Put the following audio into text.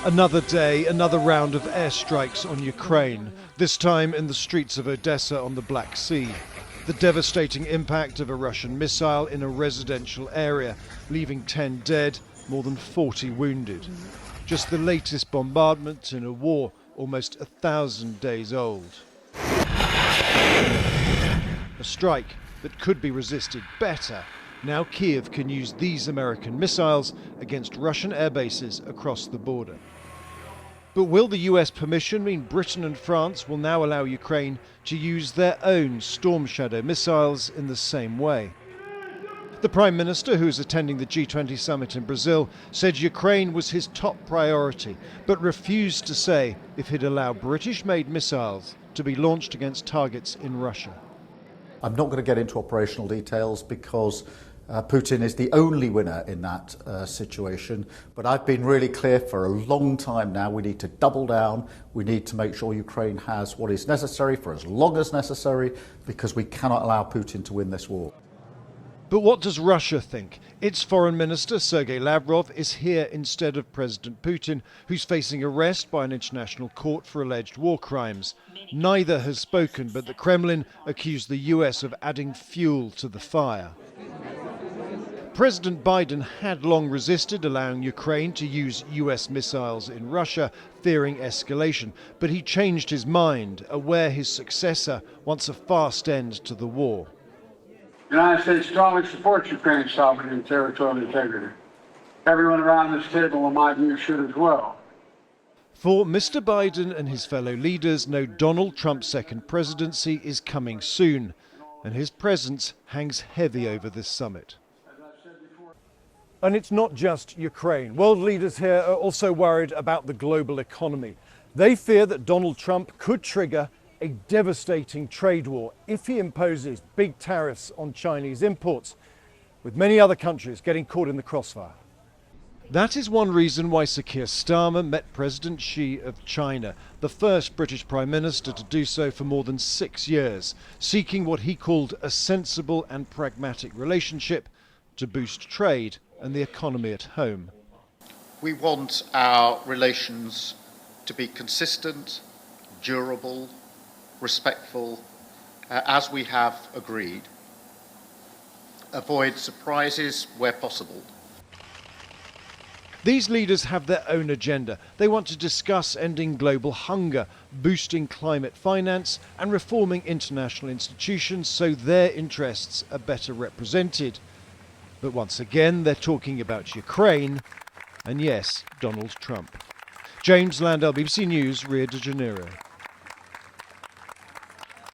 Another day, another round of airstrikes on Ukraine, this time in the streets of Odessa on the Black Sea. The devastating impact of a Russian missile in a residential area, leaving 10 dead, more than 40 wounded. Just the latest bombardment in a war almost 1,000 days old. A strike that could be resisted better. Now Kiev can use these American missiles against Russian air bases across the border. But will the US permission mean Britain and France will now allow Ukraine to use their own Storm Shadow missiles in the same way? The Prime Minister, who is attending the G20 summit in Brazil, said Ukraine was his top priority, but refused to say if he'd allow British-made missiles to be launched against targets in Russia. I'm not going to get into operational details because Putin is the only winner in that situation. But I've been really clear for a long time now, we need to double down. We need to make sure Ukraine has what is necessary for as long as necessary, because we cannot allow Putin to win this war. But what does Russia think? Its Foreign Minister, Sergei Lavrov, is here instead of President Putin, who's facing arrest by an international court for alleged war crimes. Neither has spoken, but the Kremlin accused the US of adding fuel to the fire. President Biden had long resisted allowing Ukraine to use US missiles in Russia, fearing escalation. But he changed his mind, aware his successor wants a fast end to the war. The United States strongly supports Ukraine's sovereignty and territorial integrity. Everyone around this table, in my view, should as well. For Mr. Biden and his fellow leaders know Donald Trump's second presidency is coming soon, and his presence hangs heavy over this summit. And it's not just Ukraine. World leaders here are also worried about the global economy. They fear that Donald Trump could trigger a devastating trade war if he imposes big tariffs on Chinese imports, with many other countries getting caught in the crossfire. That is one reason why Sir Keir Starmer met President Xi of China, the first British Prime Minister to do so for more than 6 years, seeking what he called a sensible and pragmatic relationship to boost trade and the economy at home. We want our relations to be consistent, durable, respectful, as we have agreed. Avoid surprises where possible. These leaders have their own agenda. They want to discuss ending global hunger, boosting climate finance, and reforming international institutions so their interests are better represented. But once again, they're talking about Ukraine and, yes, Donald Trump. James Landell, BBC News, Rio de Janeiro.